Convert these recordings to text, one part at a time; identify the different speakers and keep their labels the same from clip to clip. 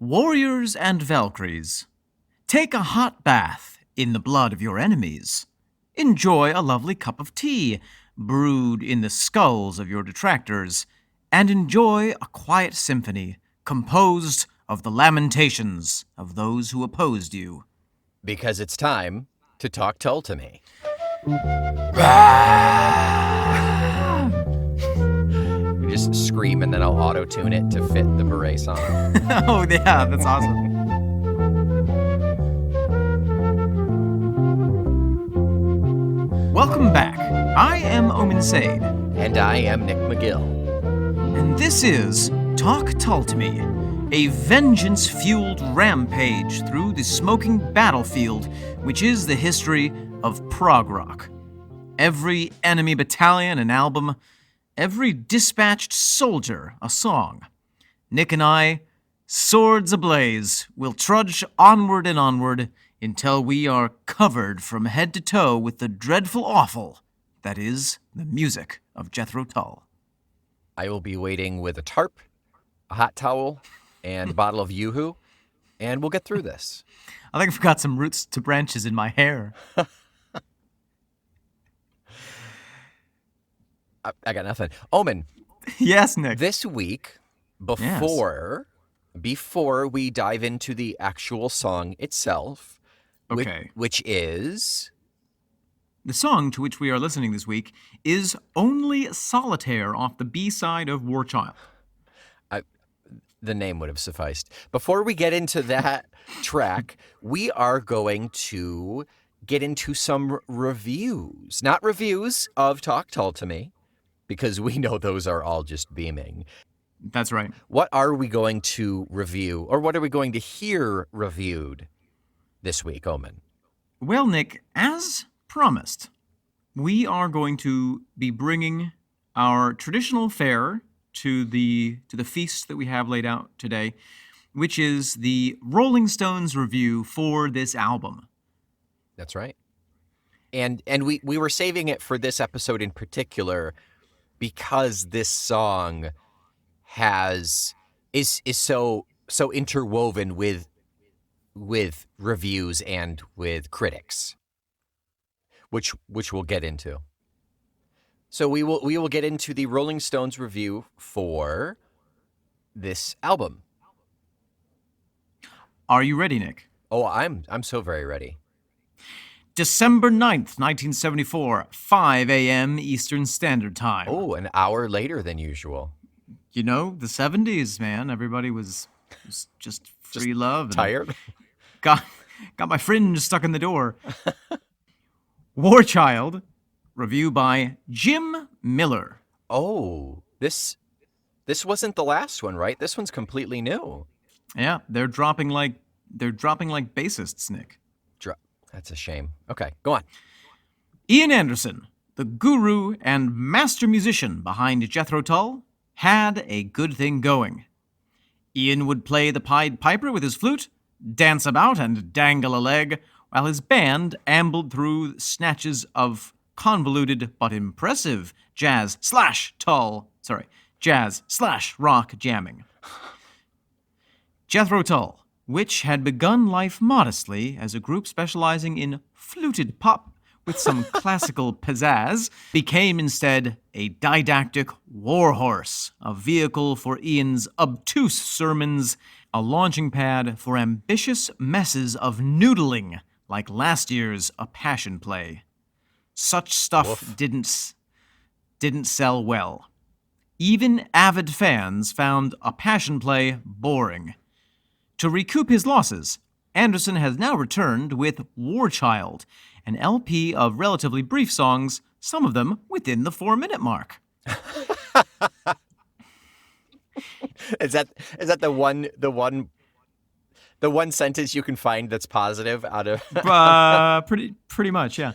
Speaker 1: Warriors and Valkyries, take a hot bath in the blood of your enemies. Enjoy a lovely cup of tea brewed in the skulls of your detractors, and enjoy a quiet symphony composed of the lamentations of those who opposed you.
Speaker 2: Because it's time to talk Tull to me. You just scream and then I'll auto-tune it to fit the Bourée song.
Speaker 1: Oh, yeah, that's awesome. Welcome back. I am Omen Sade.
Speaker 2: And I am Nick McGill.
Speaker 1: And this is Talk Tull to Me, a vengeance-fueled rampage through the smoking battlefield, which is the history of prog rock. Every enemy battalion an album, every dispatched soldier a song. Nick and I, swords ablaze, will trudge onward and onward until we are covered from head to toe with the dreadful awful that is the music of Jethro Tull.
Speaker 2: I will be waiting with a tarp, a hot towel, and a bottle of Yoo-Hoo, and we'll get through this.
Speaker 1: I think I've got some roots to branches in my hair.
Speaker 2: I got nothing. Omen.
Speaker 1: Yes, Nick.
Speaker 2: This week, before we dive into the actual song itself,
Speaker 1: okay,
Speaker 2: which is...
Speaker 1: The song to which we are listening this week is Only Solitaire off the B-side of Warchild.
Speaker 2: The name would have sufficed. Before we get into that track, we are going to get into some reviews. Not reviews of Talk Tull to Me, because we know those are all just beaming.
Speaker 1: That's right.
Speaker 2: What are we going to review, or what are we going to hear reviewed this week, Omen?
Speaker 1: Well, Nick, as promised, we are going to be bringing our traditional fare to the feast that we have laid out today, which is the Rolling Stones review for this album.
Speaker 2: That's right. And we were saving it for this episode in particular because this song is so interwoven with reviews and with critics, which we'll get into. So we will get into the Rolling Stones review for this album.
Speaker 1: Are you ready, Nick?
Speaker 2: Oh, I'm so very ready.
Speaker 1: December 9th, 1974, 5 a.m. Eastern Standard Time.
Speaker 2: Oh, an hour later than usual.
Speaker 1: You know, the 70s, man. Everybody was just free
Speaker 2: Just
Speaker 1: love.
Speaker 2: Tired?
Speaker 1: Got my fringe stuck in the door. Warchild, review by Jim Miller.
Speaker 2: Oh, this wasn't the last one, right? This one's completely new.
Speaker 1: Yeah, they're dropping like bassists, Nick.
Speaker 2: That's a shame. Okay, go on.
Speaker 1: Ian Anderson, the guru and master musician behind Jethro Tull, had a good thing going. Ian would play the Pied Piper with his flute, dance about and dangle a leg, while his band ambled through snatches of convoluted but impressive jazz/rock jamming. Jethro Tull, which had begun life modestly as a group specializing in fluted pop with some classical pizzazz, became instead a didactic warhorse, a vehicle for Ian's obtuse sermons, a launching pad for ambitious messes of noodling like last year's A Passion Play. Such stuff didn't sell well. Even avid fans found A Passion Play boring. To recoup his losses, Anderson has now returned with Warchild, an LP of relatively brief songs, some of them within the 4-minute mark.
Speaker 2: Is that the one sentence you can find that's positive out of
Speaker 1: pretty much, yeah.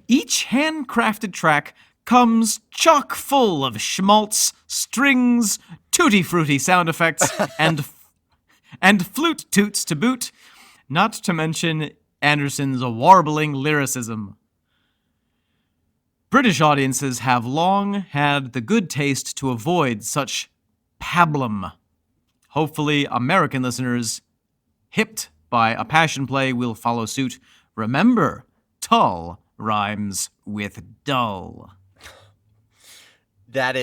Speaker 1: Each handcrafted track comes chock full of schmaltz, strings, tutti frutti sound effects, and flute toots to boot, not to mention Anderson's warbling lyricism. British audiences have long had the good taste to avoid such pablum. Hopefully, American listeners, hipped by a passion play, will follow suit. Remember, Tull rhymes with dull.
Speaker 2: That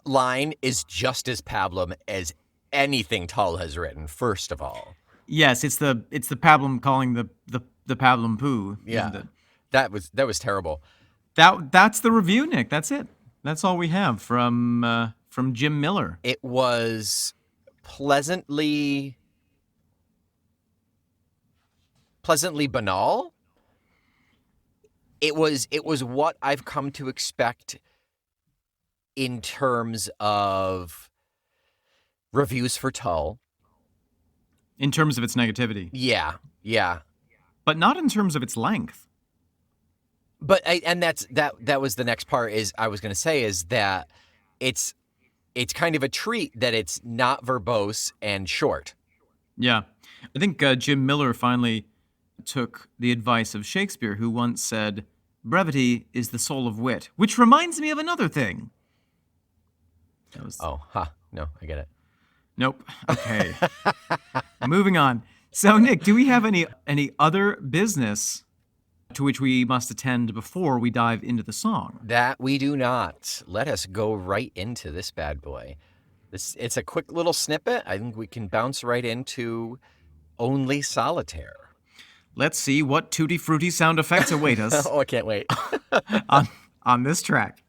Speaker 2: line is just as pablum as anything Tull has written, first of all.
Speaker 1: Yes, it's the pablum calling the pablum poo, isn't it?
Speaker 2: That was terrible.
Speaker 1: That's the review, Nick. That's it. That's all we have from Jim Miller.
Speaker 2: It was pleasantly banal. It was what I've come to expect in terms of reviews for Tull.
Speaker 1: In terms of its negativity.
Speaker 2: Yeah.
Speaker 1: But not in terms of its length.
Speaker 2: But that was the next part is I was going to say is that it's kind of a treat that it's not verbose and short.
Speaker 1: Yeah. I think Jim Miller finally took the advice of Shakespeare, who once said, "Brevity is the soul of wit," which reminds me of another thing.
Speaker 2: No, I get it.
Speaker 1: Nope. Okay. Moving on. So, Nick, do we have any other business to which we must attend before we dive into the song?
Speaker 2: That we do not. Let us go right into this bad boy. It's a quick little snippet. I think we can bounce right into Only Solitaire.
Speaker 1: Let's see what tutti frutti sound effects await us.
Speaker 2: Oh, I can't wait.
Speaker 1: on this track.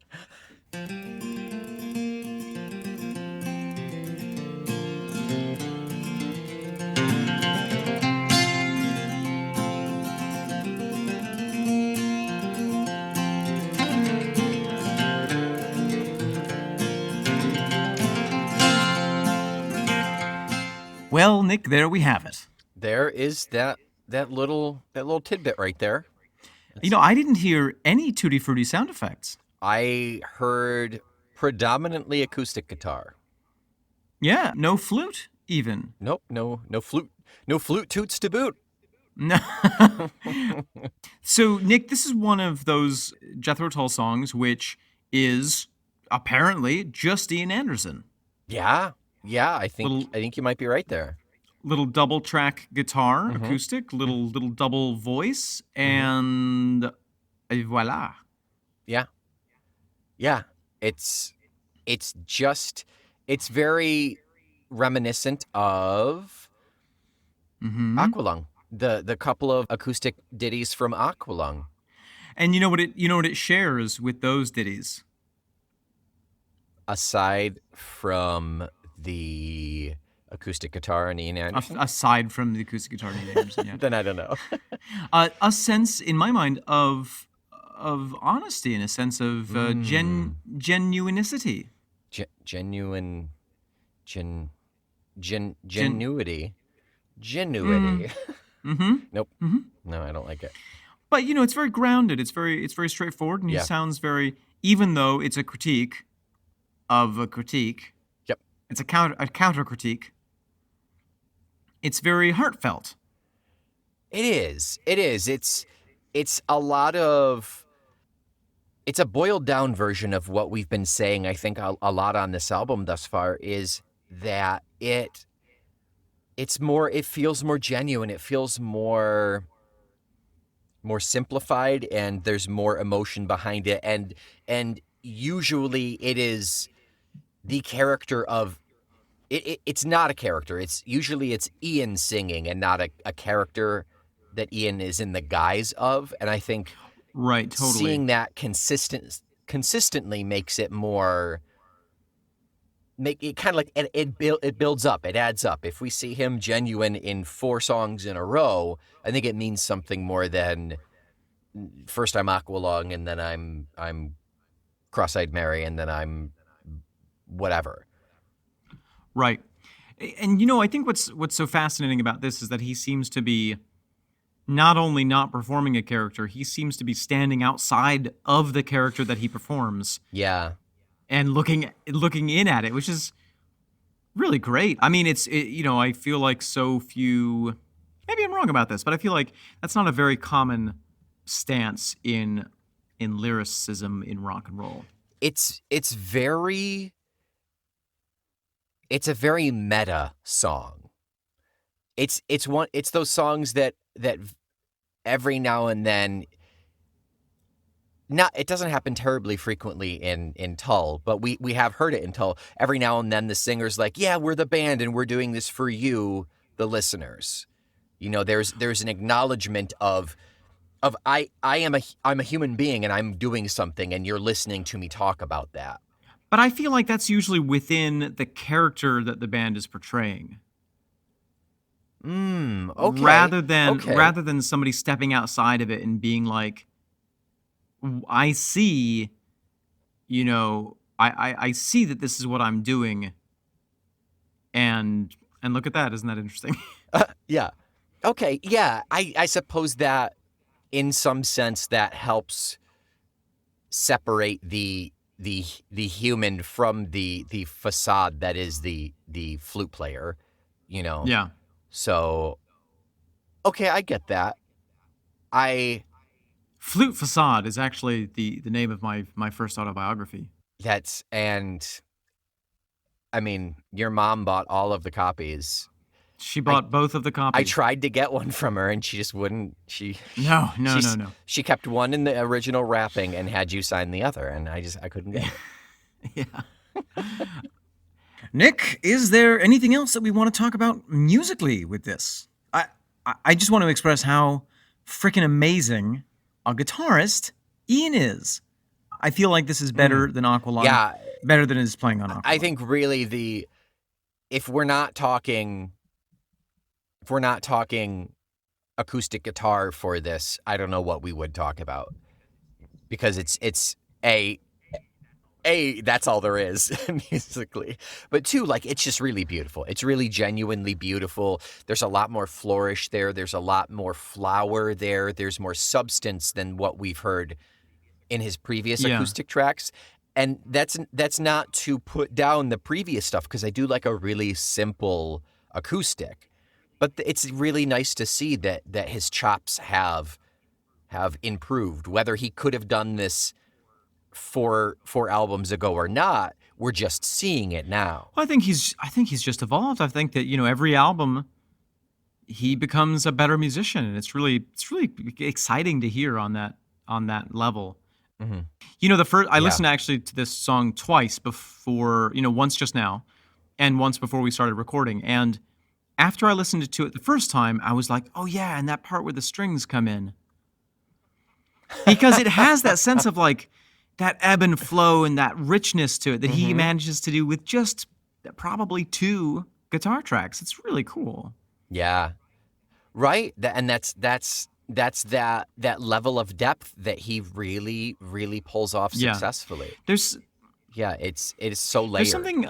Speaker 1: Well, Nick, there we have it.
Speaker 2: There is that little tidbit right there.
Speaker 1: I didn't hear any tutti frutti sound effects.
Speaker 2: I heard predominantly acoustic guitar.
Speaker 1: Yeah, no flute even.
Speaker 2: Nope, no flute. No flute toots to boot.
Speaker 1: No. So, Nick, this is one of those Jethro Tull songs which is apparently just Ian Anderson.
Speaker 2: Yeah, I think you might be right there.
Speaker 1: Little double track guitar, acoustic, little double voice, and voila.
Speaker 2: Yeah. It's very reminiscent of Aqualung. The couple of acoustic ditties from Aqualung.
Speaker 1: And you know what it shares with those ditties?
Speaker 2: Aside from the acoustic guitar and Ian Anderson?
Speaker 1: Aside from the acoustic guitar and Ian Anderson, yeah.
Speaker 2: Then I don't know.
Speaker 1: A sense, in my mind, of honesty, and a sense of genuinity.
Speaker 2: Genuinity. Nope. No, I don't like it.
Speaker 1: But it's very grounded. It's very straightforward, and he sounds very. Even though it's a critique of a critique.
Speaker 2: Yep.
Speaker 1: It's a counter critique. It's very heartfelt.
Speaker 2: It is. It's a lot of. It's a boiled down version of what we've been saying. I think a lot on this album thus far is that it feels more genuine. It feels more simplified, and there's more emotion behind it. And usually it is the character of it's not a character. It's Ian singing and not a character that Ian is in the guise of. And I think
Speaker 1: right, totally.
Speaker 2: Seeing that consistently makes it more. Make it kind of like it builds up. It adds up. If we see him genuine in 4 songs in a row, I think it means something more than first I'm Aqualung and then I'm Cross-Eyed Mary and then I'm whatever.
Speaker 1: Right. And I think what's so fascinating about this is that he seems to be not only not performing a character, he seems to be standing outside of the character that he performs.
Speaker 2: Yeah.
Speaker 1: And looking in at it, which is really great. I mean, I feel like so few. Maybe I'm wrong about this, but I feel like that's not a very common stance in lyricism in rock and roll.
Speaker 2: It's very. it's a very meta song. It's those songs that every now and then, it doesn't happen terribly frequently in Tull, but we have heard it in Tull. Every now and then the singer's like, yeah, we're the band and we're doing this for you, the listeners. There's an acknowledgement of I'm a human being and I'm doing something and you're listening to me talk about that.
Speaker 1: But I feel like that's usually within the character that the band is portraying.
Speaker 2: Okay.
Speaker 1: Rather than somebody stepping outside of it and being like, I see, I see that this is what I'm doing, and look at that, isn't that interesting?
Speaker 2: Yeah. Okay. Yeah. I suppose that in some sense that helps separate the human from the facade that is the flute player,
Speaker 1: Yeah.
Speaker 2: So, okay, I get that.
Speaker 1: Flute Facade is actually the name of my first autobiography.
Speaker 2: Your mom bought all of the copies.
Speaker 1: She bought both of the copies.
Speaker 2: I tried to get one from her, and she just wouldn't.
Speaker 1: No.
Speaker 2: She kept one in the original wrapping and had you sign the other, and I couldn't get
Speaker 1: it. Yeah. Nick, is there anything else that we want to talk about musically with this? I just want to express how freaking amazing a guitarist Ian is. I feel like this is better than Aqualung.
Speaker 2: Yeah.
Speaker 1: Better than his playing on Aqualung.
Speaker 2: I think really if we're not talking acoustic guitar for this, I don't know what we would talk about, because it's that's all there is musically, but two, like, it's just really beautiful. It's really genuinely beautiful. There's a lot more flourish there. There's a lot more flower there. There's more substance than what we've heard in his previous acoustic tracks. And that's not to put down the previous stuff, because I do like a really simple acoustic, but it's really nice to see that his chops have improved. Whether he could have done this four albums ago or not, we're just seeing it now.
Speaker 1: Well, I think he's just evolved. I think that, every album he becomes a better musician, and it's really exciting to hear on that level.
Speaker 2: Mm-hmm.
Speaker 1: I listened actually to this song twice before, once just now and once before we started recording. And after I listened to it the first time, I was like, oh yeah, and that part where the strings come in. Because it has that sense of like that ebb and flow and that richness to it that he manages to do with just probably 2 guitar tracks. It's really cool.
Speaker 2: Yeah. Right. That's that level of depth that he really, really pulls off successfully. It is so layered.
Speaker 1: There's something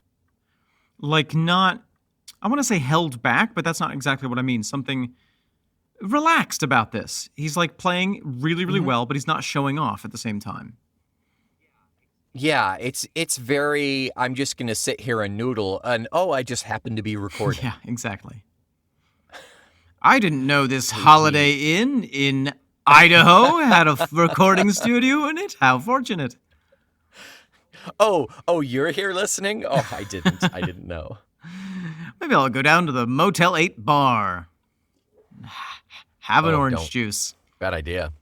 Speaker 1: like I want to say held back, but that's not exactly what I mean. Something relaxed about this. He's like playing really, really well, but he's not showing off at the same time.
Speaker 2: Yeah, it's very, I'm just going to sit here and noodle, and I just happen to be recording.
Speaker 1: Yeah, exactly. I didn't know this Holiday Inn in Idaho had a recording studio in it. How fortunate.
Speaker 2: Oh, you're here listening? Oh, I didn't know.
Speaker 1: Maybe I'll go down to the Motel 8 bar. Have an orange juice.
Speaker 2: Bad idea.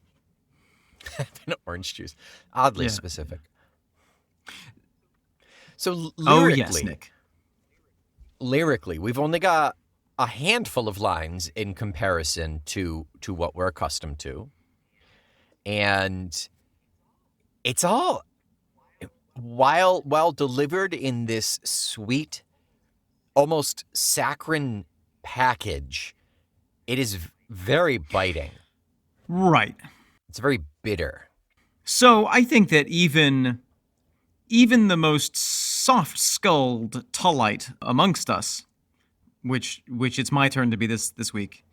Speaker 2: An orange juice. Oddly specific. So lyrically, we've only got a handful of lines in comparison to what we're accustomed to. And it's all, while delivered in this sweet, almost saccharine package, it is very biting.
Speaker 1: Right.
Speaker 2: It's very bitter.
Speaker 1: So I think that even the most soft-skulled Tullite amongst us, which it's my turn to be this week,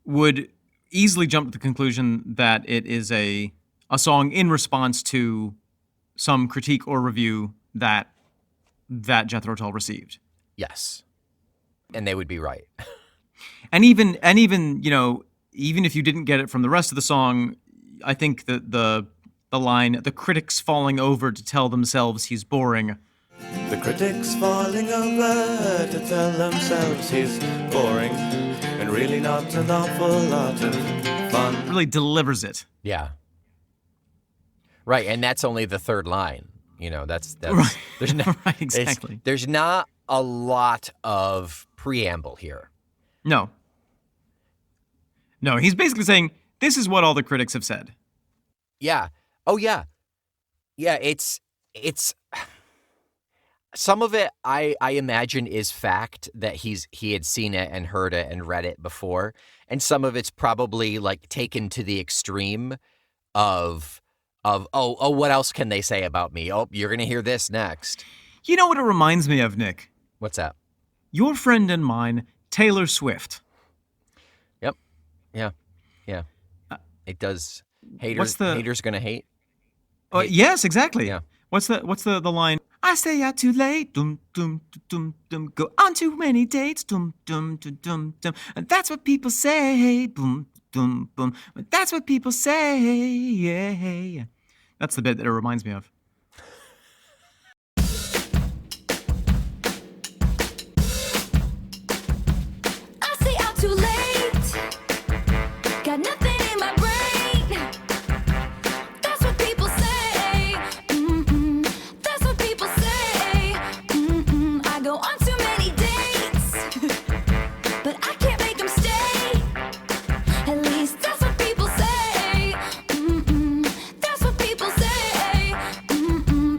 Speaker 1: would easily jump to the conclusion that it is a song in response to some critique or review that Jethro Tull received.
Speaker 2: Yes. And they would be right.
Speaker 1: And even even if you didn't get it from the rest of the song, I think that the line, the critics falling over to tell themselves he's boring,
Speaker 3: The critics falling over to tell themselves he's boring and really not an awful lot of fun.
Speaker 1: Really delivers it.
Speaker 2: Yeah. Right, and that's only the third line. You know, that's
Speaker 1: Right.
Speaker 2: There's not
Speaker 1: Right, exactly.
Speaker 2: There's not a lot of preamble here.
Speaker 1: No. No, he's basically saying, this is what all the critics have said.
Speaker 2: Yeah. Oh yeah. Yeah, it's some of it I imagine is fact that he had seen it and heard it and read it before, and some of it's probably like taken to the extreme of what else can they say about me? Oh, you're going to hear this next.
Speaker 1: You know what it reminds me of, Nick?
Speaker 2: What's that?
Speaker 1: Your friend and mine, Taylor Swift.
Speaker 2: Yep. Yeah. Yeah. It does. Haters going to hate.
Speaker 1: Yes, exactly.
Speaker 2: Yeah.
Speaker 1: What's the line? I stay out too late, dum dum dum dum. Go on too many dates, dum dum dum dum dum. And that's what people say, boom dum boom. That's what people say, yeah. That's the bit that it reminds me of.
Speaker 4: I stay out too late. Got nothing in my brain. That's what people say. That's what people say. I go on too many dates, but I can't make them stay. At least that's what people say. That's what people say.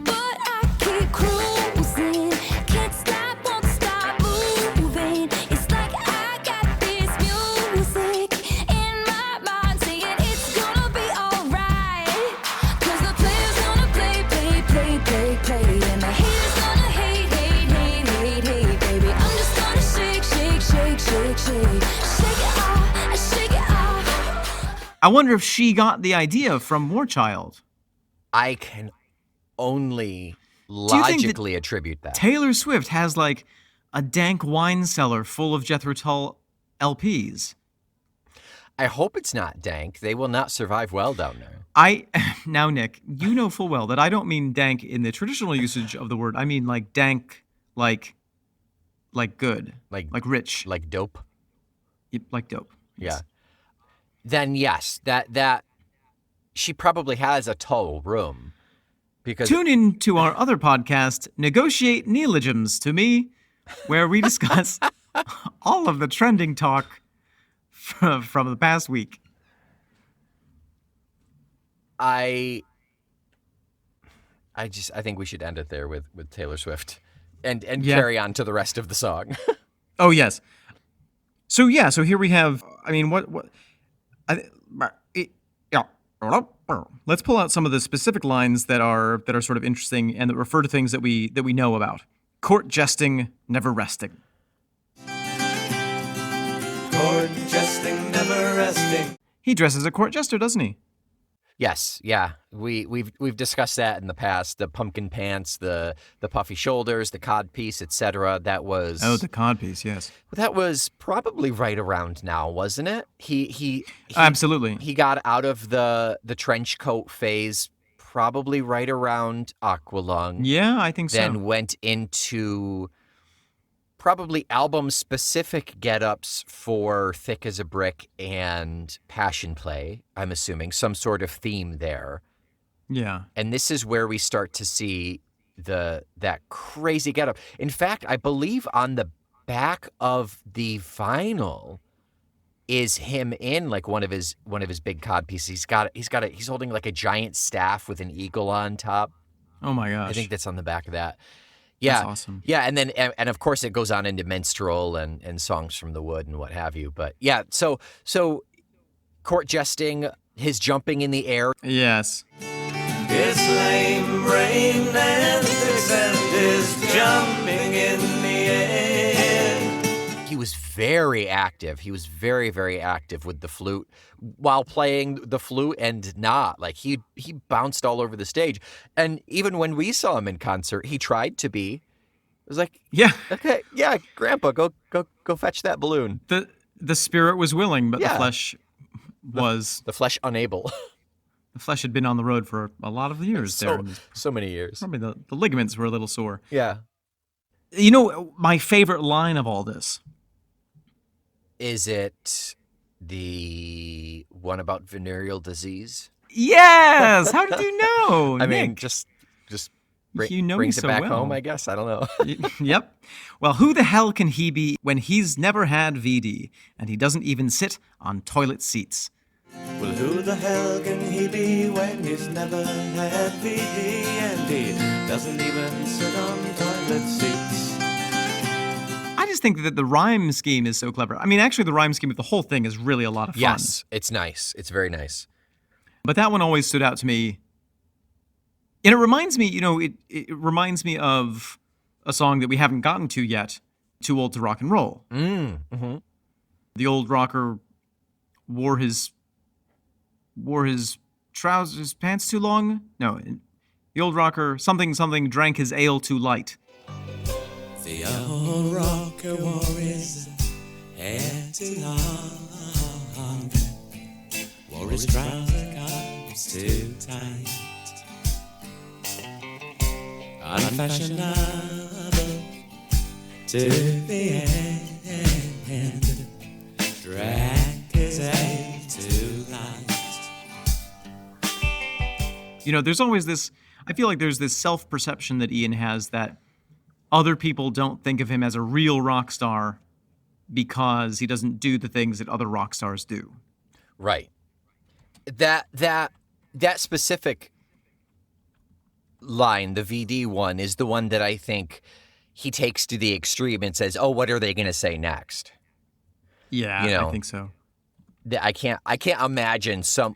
Speaker 4: But I keep cruising. Can't stop, won't stop moving. It's like I got this music in my mind saying it's gonna be alright. 'Cause the player's gonna play, play, play, play, play. And the haters gonna hate, hate, hate, hate, hate, baby. I'm just gonna shake, shake, shake, shake, shake. Shake it off, shake it off.
Speaker 1: I wonder if she got the idea from Warchild.
Speaker 2: I can only
Speaker 1: you think that
Speaker 2: logically attribute that.
Speaker 1: Taylor Swift has like a dank wine cellar full of Jethro Tull LPs.
Speaker 2: I hope it's not dank. They will not survive well down there.
Speaker 1: Now, Nick, you know full well that I don't mean dank in the traditional usage of the word. I mean like dank, like good,
Speaker 2: Like
Speaker 1: rich,
Speaker 2: like dope.
Speaker 1: like dope.
Speaker 2: Yeah. Then yes, that she probably has a Tull room because
Speaker 1: Tune in to our other podcast, Negotiate Neologisms to Me, where we discuss all of the trending talk from the past week.
Speaker 2: I think we should end it there with Taylor Swift and
Speaker 1: Yeah.
Speaker 2: carry on to the rest of the song.
Speaker 1: Oh, yes. So here we have, I mean, let's pull out some of the specific lines that are sort of interesting and that refer to things that we know about. Court jesting, never resting.
Speaker 3: Court jesting, never resting.
Speaker 1: He dresses a court jester, doesn't he?
Speaker 2: Yes, yeah. We've discussed that in the past. The pumpkin pants, the puffy shoulders, the codpiece, etc. That was
Speaker 1: Oh, the codpiece, yes.
Speaker 2: that was probably right around now, wasn't it? He
Speaker 1: Absolutely.
Speaker 2: He got out of the trench coat phase probably right around Aqualung.
Speaker 1: Yeah, I think so.
Speaker 2: Then went into probably album-specific get-ups for Thick as a Brick and Passion Play, I'm assuming. Some sort of theme there.
Speaker 1: Yeah.
Speaker 2: And this is where we start to see that crazy get-up. In fact, I believe on the back of the vinyl is him in like one of his big cod pieces. He's holding like a giant staff with an eagle on top.
Speaker 1: Oh my gosh.
Speaker 2: I think that's on the back of that. Yeah.
Speaker 1: That's awesome.
Speaker 2: Yeah, and then and of course it goes on into minstrel and songs from the wood and what have you. But yeah, so court jesting, his jumping in the air.
Speaker 1: Yes.
Speaker 3: His lame brain and his jumping in the air.
Speaker 2: He was very active. He was very, very active with the flute while playing the flute and not. Like he bounced all over the stage. And even when we saw him in concert, he tried to be. It was like,
Speaker 1: Yeah.
Speaker 2: okay, yeah, Grandpa, go fetch that balloon.
Speaker 1: The spirit was willing, but
Speaker 2: Yeah.
Speaker 1: the flesh was
Speaker 2: The flesh unable.
Speaker 1: the flesh had been on the road for a lot of years there. And
Speaker 2: so many years.
Speaker 1: probably the ligaments were a little sore.
Speaker 2: Yeah.
Speaker 1: You know, my favorite line of all this.
Speaker 2: Is it the one about venereal disease?
Speaker 1: Yes! How did you know?
Speaker 2: I mean,
Speaker 1: Nick?
Speaker 2: just
Speaker 1: You know me
Speaker 2: brings it
Speaker 1: so
Speaker 2: back
Speaker 1: well.
Speaker 2: home, I guess. I don't know.
Speaker 1: Yep. Well, who the hell can he be when he's never had VD and he doesn't even sit on toilet seats?
Speaker 3: Well, who the hell can he be when he's never had VD and he doesn't even sit on toilet seats?
Speaker 1: I just think that the rhyme scheme is so clever. I mean, actually, the rhyme scheme of the whole thing is really a lot of fun.
Speaker 2: Yes, it's nice. It's very nice.
Speaker 1: But that one always stood out to me. And it reminds me, you know, it reminds me of a song that we haven't gotten to yet, Too Old to Rock and Roll.
Speaker 2: Mm-hmm.
Speaker 1: The old rocker wore his trousers, pants too long? No, the old rocker, something, drank his ale too light.
Speaker 3: The old rocker wore his hair too long, wore his trouser cuffs too tight, unfashionable to the end, drank his ale too light.
Speaker 1: You know, there's always this, I feel like there's this self-perception that Ian has that other people don't think of him as a real rock star because he doesn't do the things that other rock stars do.
Speaker 2: Right. That specific line, the VD one, is the one that I think he takes to the extreme and says, "Oh, what are they going to say next?"
Speaker 1: Yeah,
Speaker 2: You know.
Speaker 1: I think so.
Speaker 2: I can't imagine some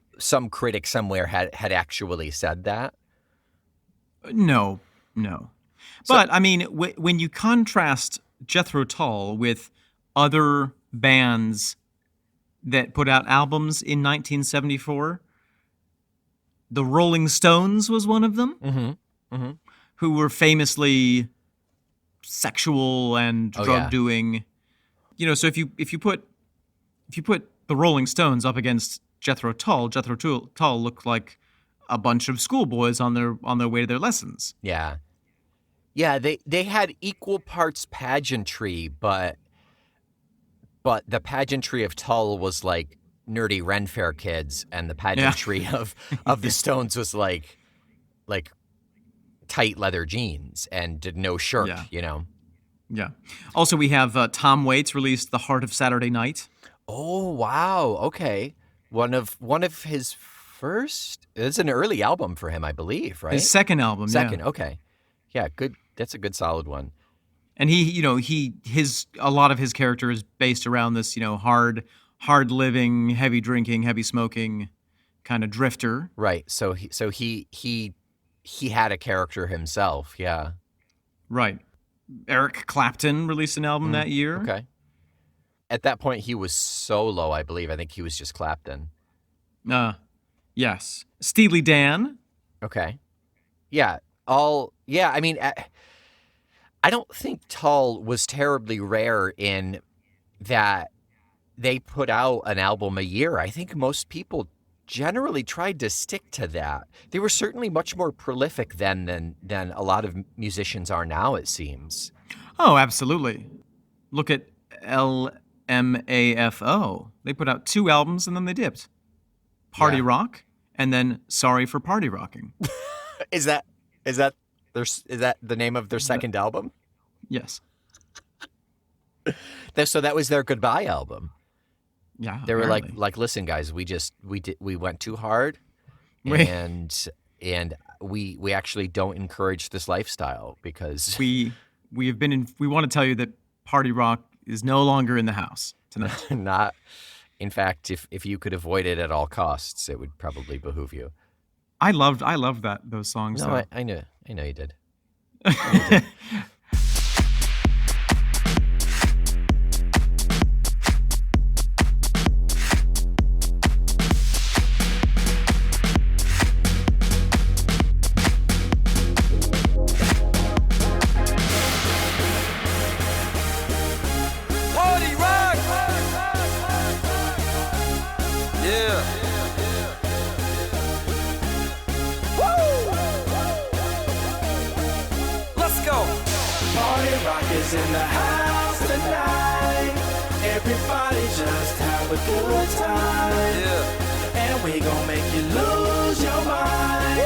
Speaker 2: critic somewhere had actually said that.
Speaker 1: No. But, I mean, when you contrast Jethro Tull with other bands that put out albums in 1974, the Rolling Stones was one of them, who were famously sexual and
Speaker 2: Oh, yeah.
Speaker 1: drug-doing. You know, so if you put the Rolling Stones up against Jethro Tull looked like a bunch of schoolboys on their way to their lessons.
Speaker 2: Yeah. Yeah, they had equal parts pageantry, but the pageantry of Tull was like nerdy Ren Fair kids, and the pageantry of the Stones was like tight leather jeans and no shirt,
Speaker 1: Yeah.
Speaker 2: you know.
Speaker 1: Yeah. Also, we have Tom Waits released "The Heart of Saturday Night."
Speaker 2: Oh, wow. Okay. One of his first. It's an early album for him, I believe, right?
Speaker 1: His second album.
Speaker 2: Second.
Speaker 1: Yeah.
Speaker 2: Okay. Yeah, good. That's a good solid one.
Speaker 1: And a lot of his character is based around this, hard living, heavy drinking, heavy smoking kind of drifter.
Speaker 2: Right. So he had a character himself. Yeah.
Speaker 1: Right. Eric Clapton released an album that year.
Speaker 2: Okay. At that point, he was solo, I believe. I think he was just Clapton.
Speaker 1: Yes. Steely Dan.
Speaker 2: Okay. Yeah. I mean, I don't think Tull was terribly rare in that they put out an album a year. I think most people generally tried to stick to that. They were certainly much more prolific then than a lot of musicians are now, it seems.
Speaker 1: Oh, absolutely. Look at LMAFO. They put out 2 albums and then they dipped. Party
Speaker 2: Yeah.
Speaker 1: Rock and then Sorry for Party Rocking.
Speaker 2: Is that the name of their second album?
Speaker 1: Yes.
Speaker 2: So that was their goodbye album.
Speaker 1: Yeah.
Speaker 2: They were
Speaker 1: apparently.
Speaker 2: like, listen, guys, we went too hard,
Speaker 1: Wait.
Speaker 2: and we actually don't encourage this lifestyle because
Speaker 1: we want to tell you that Party Rock is no longer in the house tonight.
Speaker 2: not. In fact, if you could avoid it at all costs, it would probably behoove you.
Speaker 1: I loved those songs.
Speaker 2: No,
Speaker 1: though.
Speaker 2: I know you did.
Speaker 5: Party rock! Yeah. Woo! Let's go.
Speaker 3: is in the house tonight. Everybody just have a good time.
Speaker 5: Yeah.
Speaker 3: And we gon' make you lose your mind.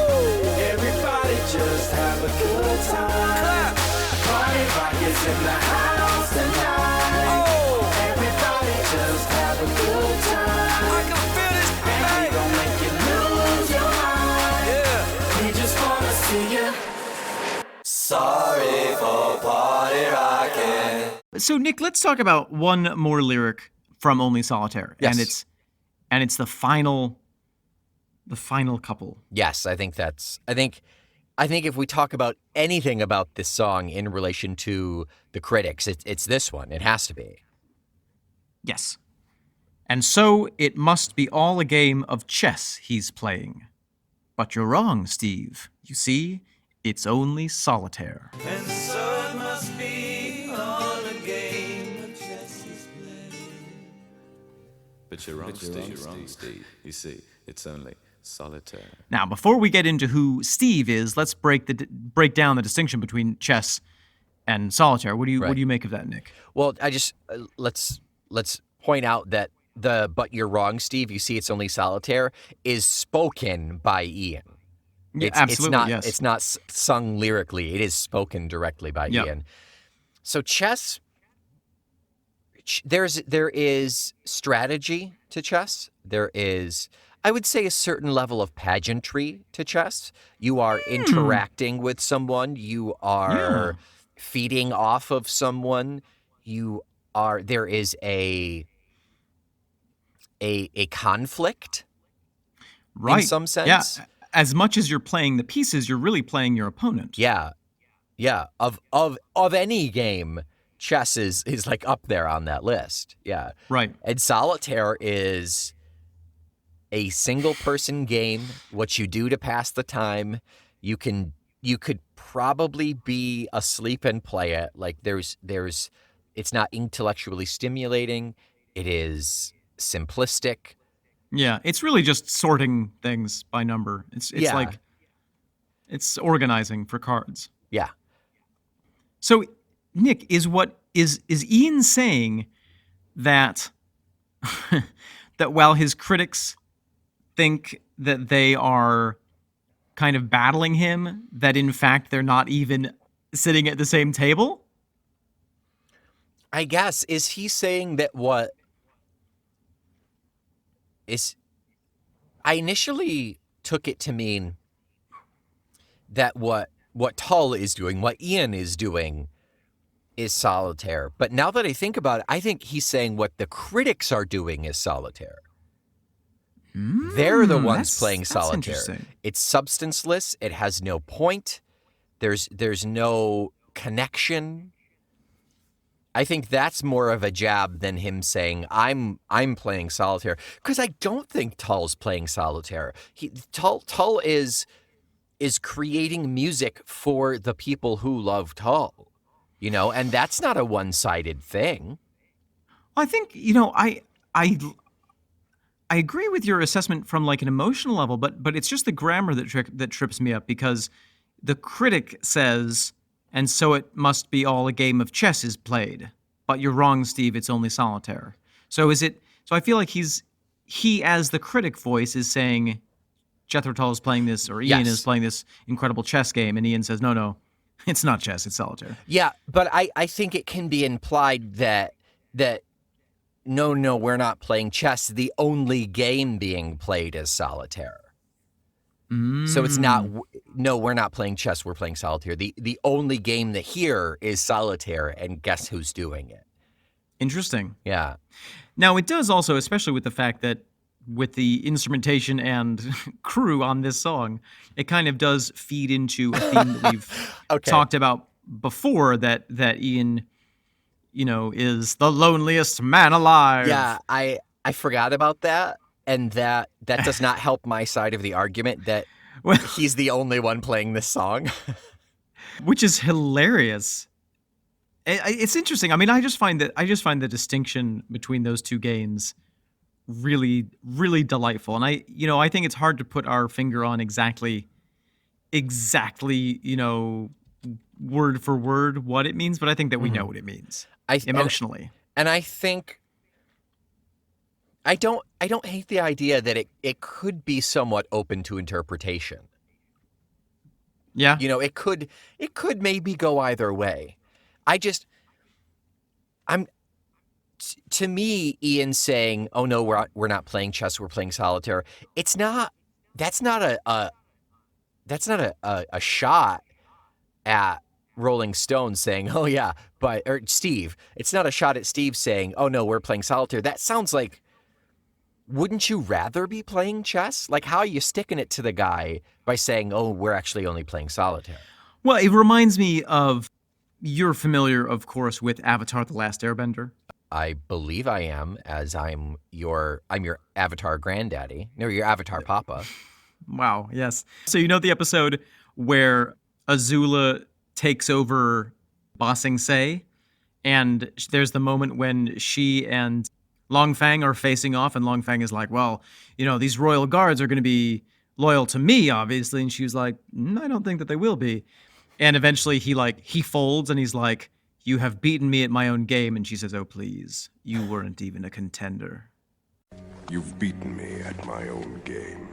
Speaker 3: Everybody just have a good time.
Speaker 5: Clap.
Speaker 3: Party rock is in the house tonight.
Speaker 5: Oh,
Speaker 3: Everybody just have a good
Speaker 5: I
Speaker 3: time.
Speaker 5: can feel this
Speaker 3: And we
Speaker 5: tonight.
Speaker 3: gon' make you lose your mind.
Speaker 5: Yeah.
Speaker 3: We just wanna see you. Sorry for party rocking.
Speaker 1: So, Nick, let's talk about one more lyric from Only Solitaire.
Speaker 2: Yes.
Speaker 1: And it's the final couple.
Speaker 2: Yes, I think if we talk about anything about this song in relation to the critics, it's this one. It has to be.
Speaker 1: Yes. And so it must be all a game of chess he's playing. But you're wrong, Steve. You see, it's only solitaire.
Speaker 3: And so it must be all a game of chess he's playing. But you're wrong, Steve. You see, it's only solitaire.
Speaker 1: Now, before we get into who Steve is, let's break down the distinction between chess and solitaire. What do you make of that, Nick?
Speaker 2: Well, I just let's point out that the "But you're wrong, Steve. You see, it's only solitaire" is spoken by Ian.
Speaker 1: Yeah, absolutely, yes.
Speaker 2: It's not sung lyrically. It is spoken directly by
Speaker 1: Yep.
Speaker 2: Ian. So chess, there is strategy to chess. There is, I would say, a certain level of pageantry to chess. You are interacting with someone. You are feeding off of someone. There is a conflict
Speaker 1: Right.
Speaker 2: in some sense.
Speaker 1: Yeah. As much as you're playing the pieces, you're really playing your opponent.
Speaker 2: Yeah. Of any game, chess is like up there on that list. Yeah.
Speaker 1: Right.
Speaker 2: And solitaire is a single person game. What you do to pass the time, you could probably be asleep and play it. Like it's not intellectually stimulating. It is simplistic.
Speaker 1: Yeah, it's really just sorting things by number. It's
Speaker 2: Yeah.
Speaker 1: like it's organizing for cards.
Speaker 2: Yeah.
Speaker 1: So, Nick, is Ian saying that that while his critics think that they are kind of battling him, that in fact they're not even sitting at the same table?
Speaker 2: I guess, is he saying that I initially took it to mean that what Tull is doing, what Ian is doing, is solitaire. But now that I think about it, I think he's saying what the critics are doing is solitaire. They're the ones playing
Speaker 1: that's
Speaker 2: solitaire.
Speaker 1: interesting.
Speaker 2: It's substanceless. It has no point. There's no connection. I think that's more of a jab than him saying I'm playing solitaire, because I don't think Tull's playing solitaire. Tull is creating music for the people who love Tull, and that's not a one-sided thing.
Speaker 1: I think, I agree with your assessment from like an emotional level, but it's just the grammar that trips me up, because the critic says, and so it must be all a game of chess is played. But you're wrong, Steve, it's only solitaire. So I feel like he as the critic voice is saying Jethro Tull is playing this, or Ian is playing this incredible chess game, and Ian says, no, it's not chess, it's solitaire.
Speaker 2: Yeah, but I think it can be implied that no, we're not playing chess. The only game being played is solitaire. So it's not, no, we're not playing chess, we're playing solitaire. The only game that here is solitaire, and guess who's doing it?
Speaker 1: Interesting.
Speaker 2: Yeah.
Speaker 1: Now, it does also, especially with the fact that with the instrumentation and crew on this song, it kind of does feed into a theme that we've talked about before, that Ian, is the loneliest man alive.
Speaker 2: Yeah, I forgot about that. And that does not help my side of the argument that he's the only one playing this song.
Speaker 1: Which is hilarious. It's interesting. I mean, I just find the distinction between those two games really, really delightful. And I think it's hard to put our finger on exactly, word for word what it means, but I think that we know what it means emotionally.
Speaker 2: And I think I don't hate the idea that it could be somewhat open to interpretation.
Speaker 1: Yeah.
Speaker 2: You know, it could maybe go either way. To me, Ian saying, "Oh no, we're not playing chess, we're playing solitaire." That's not a shot at Rolling Stone saying, "Oh yeah," or Steve. It's not a shot at Steve saying, "Oh no, we're playing solitaire." That sounds like, wouldn't you rather be playing chess? Like, how are you sticking it to the guy by saying, "Oh, we're actually only playing solitaire"?
Speaker 1: Well, it reminds me of, you're familiar, of course, with Avatar: The Last Airbender.
Speaker 2: I believe I am, as I'm your Avatar granddaddy. No, your Avatar papa.
Speaker 1: Wow, yes. So you know the episode where Azula takes over bossing Sei, and there's the moment when she and Longfang are facing off, and Longfang is like, well, you know, these royal guards are going to be loyal to me, obviously, and she was like, I don't think that they will be. And eventually he folds, and he's like, you have beaten me at my own game, and she says, oh, please, you weren't even a contender.
Speaker 6: You've beaten me at my own game.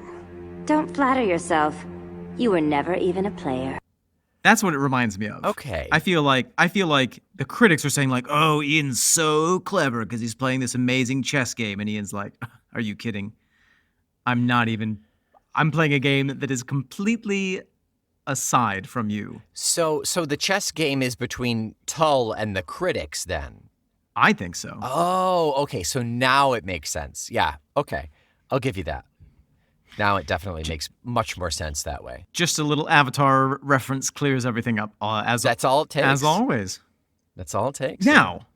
Speaker 7: Don't flatter yourself. You were never even a player.
Speaker 1: That's what it reminds me of.
Speaker 2: Okay.
Speaker 1: I feel like the critics are saying like, oh, Ian's so clever because he's playing this amazing chess game. And Ian's like, are you kidding? I'm playing a game that is completely aside from you.
Speaker 2: So the chess game is between Tull and the critics then?
Speaker 1: I think so.
Speaker 2: Oh, okay. So now it makes sense. Yeah. Okay. I'll give you that. Now it definitely makes much more sense that way.
Speaker 1: Just a little Avatar reference clears everything up.
Speaker 2: That's all it takes.
Speaker 1: As always.
Speaker 2: That's all it takes.
Speaker 1: Now,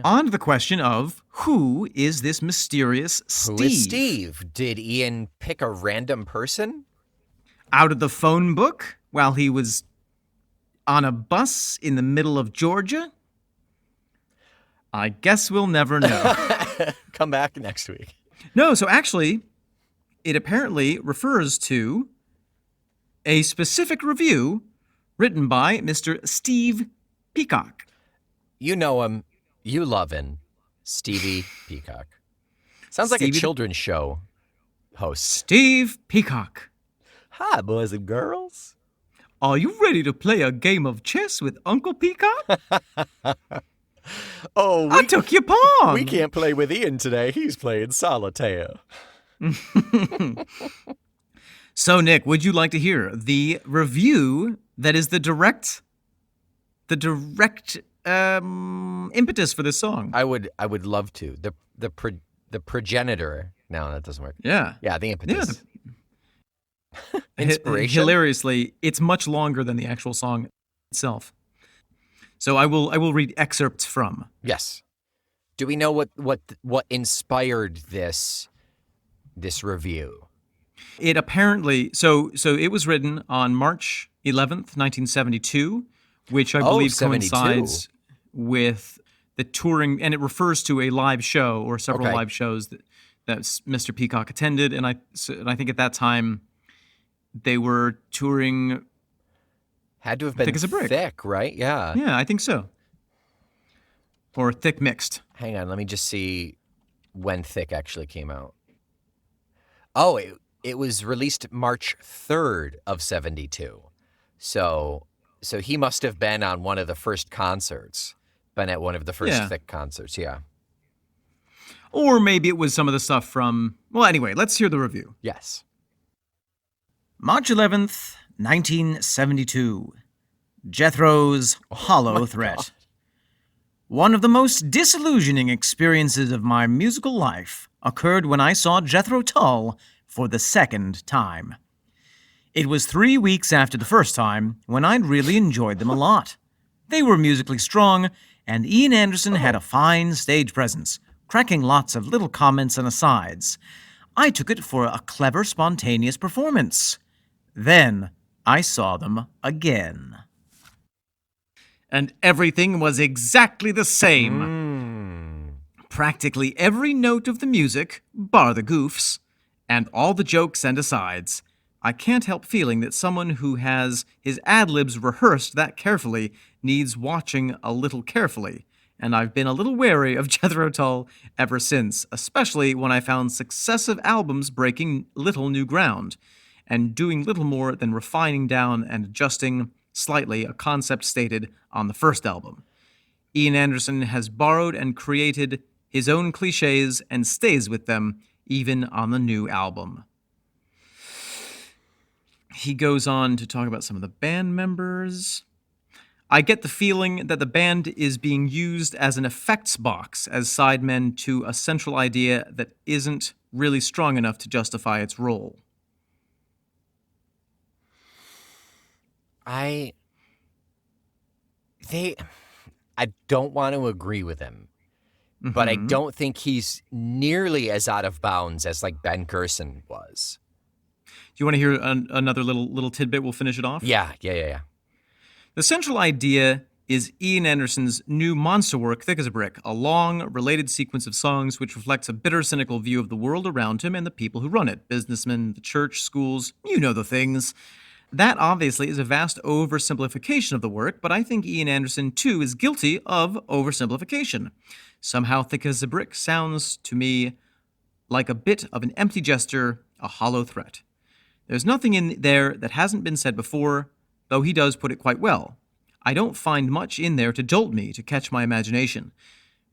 Speaker 1: on to the question of who is this mysterious Steve?
Speaker 2: Who is Steve? Did Ian pick a random person?
Speaker 1: Out of the phone book while he was on a bus in the middle of Georgia? I guess we'll never know.
Speaker 2: Come back next week.
Speaker 1: No, so actually, it apparently refers to a specific review written by Mr. Steve Peacock.
Speaker 2: You know him. You love him. Stevie Peacock. Sounds like a children's show host.
Speaker 1: Steve Peacock.
Speaker 2: Hi, boys and girls.
Speaker 1: Are you ready to play a game of chess with Uncle Peacock?
Speaker 2: Oh,
Speaker 1: I took your pawn.
Speaker 2: We can't play with Ian today. He's playing solitaire.
Speaker 1: So, Nick, would you like to hear the review that is the direct impetus for this song?
Speaker 2: I would love to. The progenitor. No, that doesn't work.
Speaker 1: Yeah.
Speaker 2: Yeah, the impetus.
Speaker 1: Yeah,
Speaker 2: Inspiration.
Speaker 1: Hilariously, it's much longer than the actual song itself. So I will read excerpts from.
Speaker 2: Yes. Do we know what inspired this review?
Speaker 1: It apparently so it was written on March 11th, 1972, which I believe
Speaker 2: 72.
Speaker 1: coincides with the touring, and it refers to a live show or several live shows that Mr. Peacock attended, and I think at that time they were touring.
Speaker 2: Had to have been
Speaker 1: Thick as a brick.
Speaker 2: thick, right? Yeah.
Speaker 1: Yeah, I think so. Or thick mixed.
Speaker 2: Hang on, let me just see when Thick actually came out. Oh, it was released March 3rd of 72. So he must have been on one of the first concerts. Been at one of the first Thick concerts, yeah.
Speaker 1: Or maybe it was some of the stuff from... Well, anyway, let's hear the review.
Speaker 2: Yes.
Speaker 1: March 11th, 1972. Jethro's Hollow Threat.
Speaker 2: God.
Speaker 1: One of the most disillusioning experiences of my musical life occurred when I saw Jethro Tull for the second time. It was 3 weeks after the first time when I'd really enjoyed them a lot. They were musically strong, and Ian Anderson had a fine stage presence, cracking lots of little comments and asides. I took it for a clever, spontaneous performance. Then I saw them again. And everything was exactly the same. Practically every note of the music, bar the goofs, and all the jokes and asides, I can't help feeling that someone who has his ad-libs rehearsed that carefully needs watching a little carefully, and I've been a little wary of Jethro Tull ever since, especially when I found successive albums breaking little new ground, and doing little more than refining down and adjusting slightly a concept stated on the first album. Ian Anderson has borrowed and created his own cliches and stays with them even on the new album. He goes on to talk about some of the band members. I get the feeling that the band is being used as an effects box as sidemen to a central idea that isn't really strong enough to justify its role.
Speaker 2: I don't want to agree with him, but I don't think he's nearly as out of bounds as like Ben Gerson was.
Speaker 1: Do you want to hear another little tidbit? We'll finish it off.
Speaker 2: Yeah.
Speaker 1: The central idea is Ian Anderson's new monster work, Thick as a Brick, a long, related sequence of songs which reflects a bitter, cynical view of the world around him and the people who run it. Businessmen, the church, schools, you know the things. That obviously is a vast oversimplification of the work, but I think Ian Anderson, too, is guilty of oversimplification. Somehow Thick as a Brick sounds to me like a bit of an empty gesture, a hollow threat. There's nothing in there that hasn't been said before, though he does put it quite well. I don't find much in there to jolt me, to catch my imagination.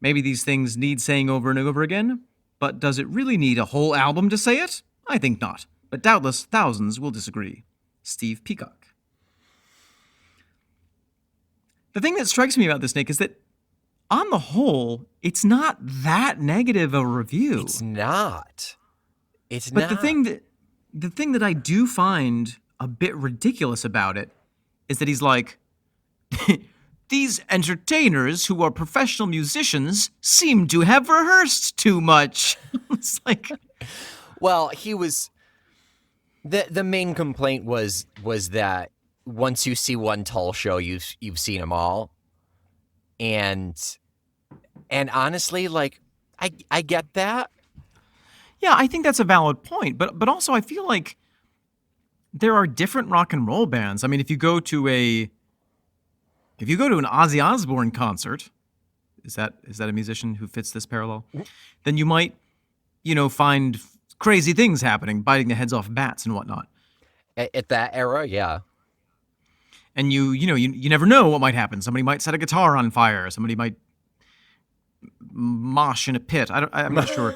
Speaker 1: Maybe these things need saying over and over again, but does it really need a whole album to say it? I think not, but doubtless thousands will disagree. Steve Peacock. The thing that strikes me about this, Nick, is that on the whole, it's not that negative a review.
Speaker 2: It's not.
Speaker 1: But the thing that I do find a bit ridiculous about it is that he's like, these entertainers who are professional musicians seem to have rehearsed too much. It's like,
Speaker 2: well, he was. The main complaint was that once you see one Tull show, you've seen them all, and honestly, like I get that.
Speaker 1: Yeah, I think that's a valid point, but also I feel like there are different rock and roll bands. I mean, if you go to an Ozzy Osbourne concert, is that a musician who fits this parallel? Then you might, find crazy things happening, biting the heads off bats and whatnot.
Speaker 2: At that era, yeah.
Speaker 1: And you never know what might happen. Somebody might set a guitar on fire. Somebody might mosh in a pit. I'm not sure.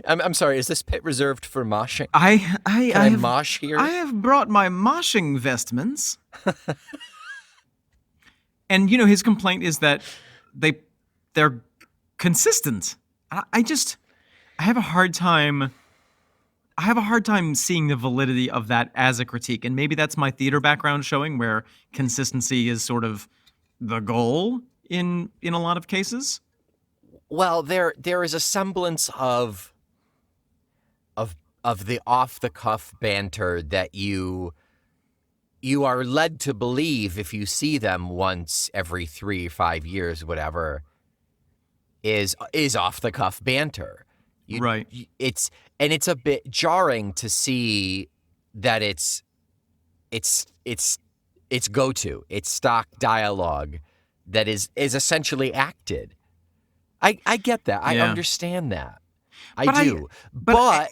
Speaker 2: I'm sorry. Is this pit reserved for moshing?
Speaker 1: Can
Speaker 2: I mosh here?
Speaker 1: I have brought my moshing vestments. And his complaint is that they're consistent. I have a hard time seeing the validity of that as a critique. And maybe that's my theater background showing, where consistency is sort of the goal in a lot of cases.
Speaker 2: Well, there is a semblance of the off the cuff banter that you are led to believe if you see them once every 3 or 5 years, whatever, is off the cuff banter.
Speaker 1: Right.
Speaker 2: It's a bit jarring to see that it's go-to. It's stock dialogue that is essentially acted. I get that. I understand that. I do. But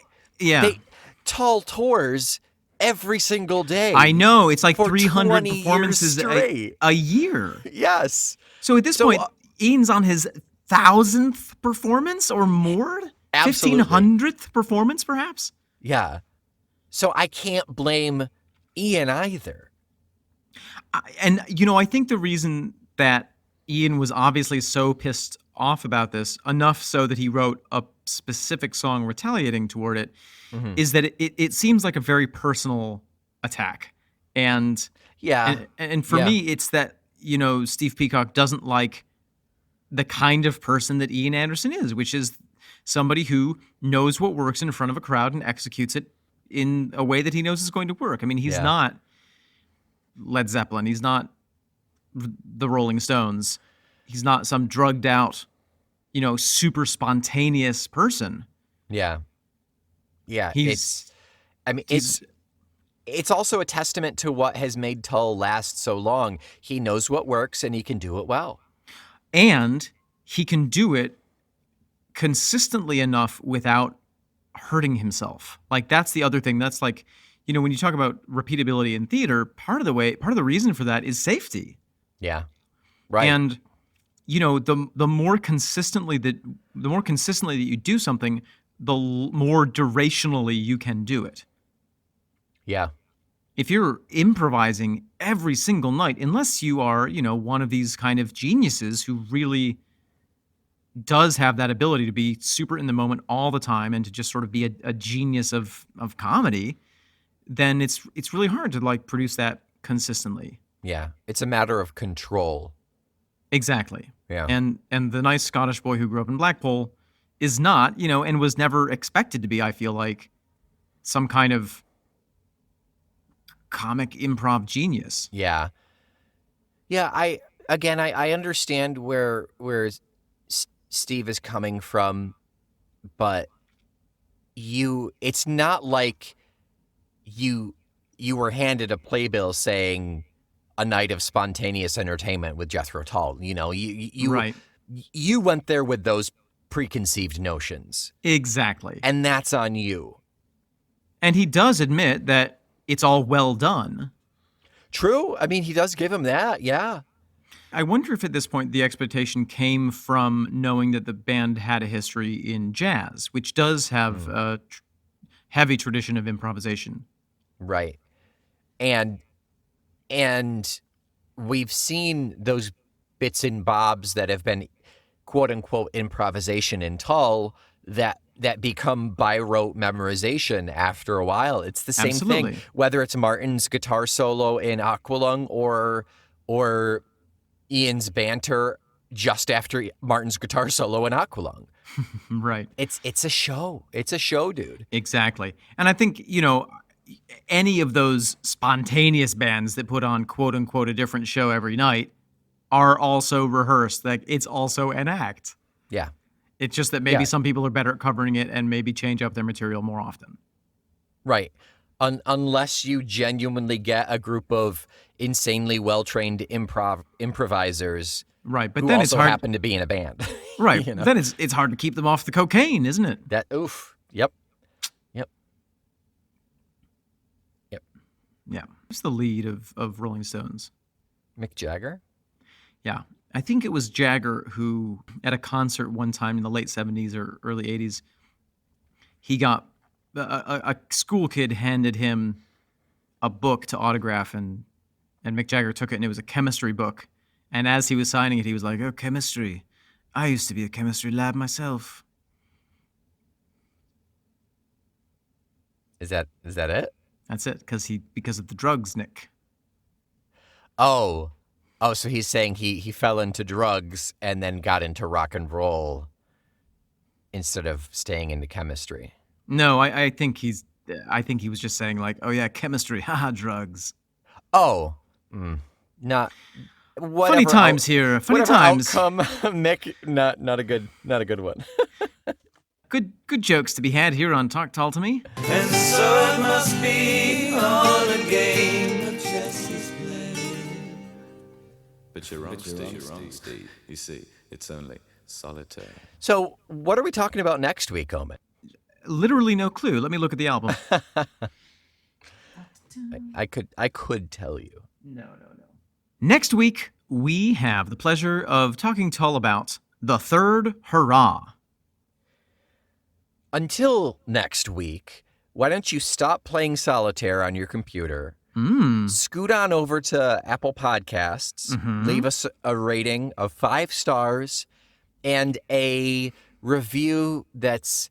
Speaker 2: Tull tours every single day.
Speaker 1: I know. It's like
Speaker 2: for
Speaker 1: 300
Speaker 2: 20
Speaker 1: performances a year.
Speaker 2: Yes.
Speaker 1: So at this point, Ian's on his 1,000th performance or more?
Speaker 2: Absolutely.
Speaker 1: 1,500th performance, perhaps?
Speaker 2: Yeah. So I can't blame Ian either.
Speaker 1: I think the reason that Ian was obviously so pissed off about this, enough so that he wrote a specific song retaliating toward it, is that it seems like a very personal attack. And for me, it's that, Steve Peacock doesn't like the kind of person that Ian Anderson is, which is somebody who knows what works in front of a crowd and executes it in a way that he knows is going to work. I mean, he's not Led Zeppelin. He's not the Rolling Stones. He's not some drugged out, super spontaneous person.
Speaker 2: Yeah. Yeah.
Speaker 1: He's
Speaker 2: it's also a testament to what has made Tull last so long. He knows what works and he can do it well.
Speaker 1: And he can do it consistently enough without hurting himself. Like, that's the other thing. That's like, you know, when you talk about repeatability in theater, part of the reason for that is safety.
Speaker 2: Yeah. Right.
Speaker 1: And, you know, the more consistently that you do something, the more durationally you can do it.
Speaker 2: Yeah.
Speaker 1: If you're improvising every single night, unless you are, you know, one of these kind of geniuses who really does have that ability to be super in the moment all the time and to just sort of be a genius of comedy, then it's really hard to like produce that consistently.
Speaker 2: Yeah. It's a matter of control.
Speaker 1: Exactly.
Speaker 2: Yeah.
Speaker 1: And the nice Scottish boy who grew up in Blackpool is not, you know, and was never expected to be, I feel like, some kind of comic improv genius.
Speaker 2: Yeah. Yeah, I understand where Steve is coming from, but it's not like you were handed a playbill saying a night of spontaneous entertainment with Jethro Tull. You know, you
Speaker 1: Right.
Speaker 2: You went there with those preconceived notions.
Speaker 1: Exactly.
Speaker 2: And that's on you.
Speaker 1: And he does admit that it's all well done.
Speaker 2: True. I mean, he does give him that. Yeah.
Speaker 1: I wonder if at this point the expectation came from knowing that the band had a history in jazz, which does have a heavy tradition of improvisation.
Speaker 2: Right. And we've seen those bits and bobs that have been quote unquote improvisation in Tull that become by rote memorization after a while. It's the same
Speaker 1: Absolutely.
Speaker 2: thing, whether it's Martin's guitar solo in Aqualung or Ian's banter just after Martin's guitar solo in Aqualung.
Speaker 1: Right.
Speaker 2: It's a show. It's a show, dude.
Speaker 1: Exactly. And I think, you know, any of those spontaneous bands that put on quote unquote a different show every night are also rehearsed. Like, it's also an act.
Speaker 2: Yeah.
Speaker 1: It's just that maybe
Speaker 2: Yeah.
Speaker 1: some people are better at covering it and maybe change up their material more often.
Speaker 2: Right. Unless you genuinely get a group of insanely well-trained improvisers,
Speaker 1: Right. But
Speaker 2: who
Speaker 1: then
Speaker 2: also
Speaker 1: it's hard.
Speaker 2: happen to be in a band.
Speaker 1: Right.
Speaker 2: You know?
Speaker 1: Then it's hard to keep them off the cocaine, isn't it?
Speaker 2: Oof. Yep.
Speaker 1: Yeah. Who's the lead of Rolling Stones?
Speaker 2: Mick Jagger?
Speaker 1: Yeah. I think it was Jagger who, at a concert one time in the late 70s or early 80s, he got a school kid handed him a book to autograph, and Mick Jagger took it, and it was a chemistry book. And as he was signing it, he was like, "Oh, chemistry. I used to be a chemistry lab myself."
Speaker 2: Is that it?
Speaker 1: That's it, because of the drugs, Nick.
Speaker 2: Oh, so he's saying he fell into drugs and then got into rock and roll instead of staying into chemistry.
Speaker 1: No, I think he was just saying like, "Oh yeah, chemistry, haha, drugs."
Speaker 2: Oh, not whatever.
Speaker 1: Funny times here. Funny
Speaker 2: whatever
Speaker 1: times.
Speaker 2: Outcome, Mick, not a good one.
Speaker 1: Good jokes to be had here on Talk Tull to Me.
Speaker 3: And so it must be all a game of chess he's playing. But you're wrong, Steve. You see, it's only Solitaire.
Speaker 2: So, what are we talking about next week, Omen?
Speaker 1: Literally no clue. Let me look at the album.
Speaker 2: I could tell you.
Speaker 1: No. Next week, we have the pleasure of talking Tull about The Third Hurrah.
Speaker 2: Until next week, why don't you stop playing Solitaire on your computer, scoot on over to Apple Podcasts, leave us a rating of 5 stars, and a review that's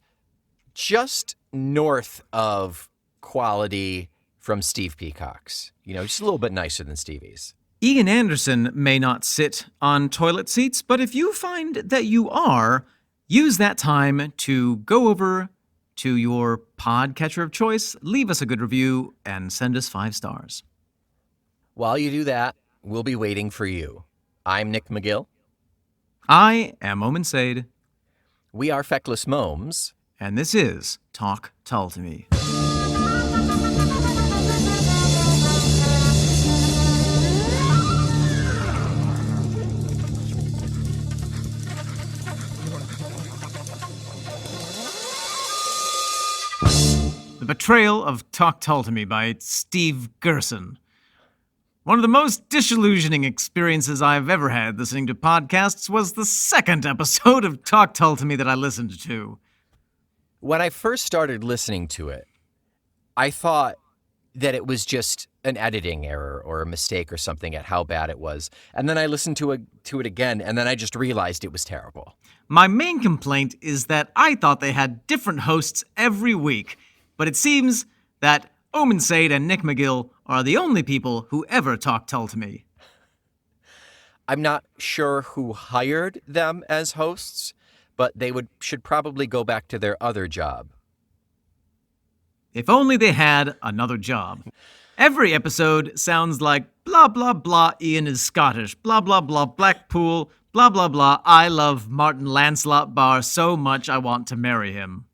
Speaker 2: just north of quality from Steve Peacock's. You know, just a little bit nicer than Stevie's.
Speaker 1: Ian Anderson may not sit on toilet seats, but if you find that you are, use that time to go over to your podcatcher of choice, leave us a good review, and send us 5 stars.
Speaker 2: While you do that, we'll be waiting for you. I'm Nick McGill.
Speaker 1: I am Omen Sade,
Speaker 2: We are Feckless Momes.
Speaker 1: and this is Talk Tull to Me. betrayal of Talk Tull to Me by Steve Gerson. One of the most disillusioning experiences I've ever had listening to podcasts was the second episode of Talk Tull to Me that I listened to.
Speaker 2: When I first started listening to it, I thought that it was just an editing error or a mistake or something at how bad it was. And then I listened to it again, and then I just realized it was terrible.
Speaker 1: My main complaint is that I thought they had different hosts every week, but it seems that Omen Said and Nick McGill are the only people who ever talk Tull to Me.
Speaker 2: I'm not sure who hired them as hosts, but they should probably go back to their other job.
Speaker 1: If only they had another job. Every episode sounds like blah blah blah Ian is Scottish, blah blah blah Blackpool, blah blah blah I love Martin Lancelot Barr so much I want to marry him.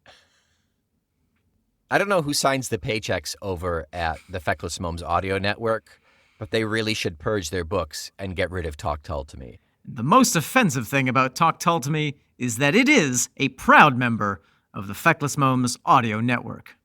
Speaker 2: I don't know who signs the paychecks over at the Feckless Moms audio network, but they really should purge their books and get rid of Talk Tull to Me.
Speaker 1: The most offensive thing about Talk Tull to Me is that it is a proud member of the Feckless Moms audio network.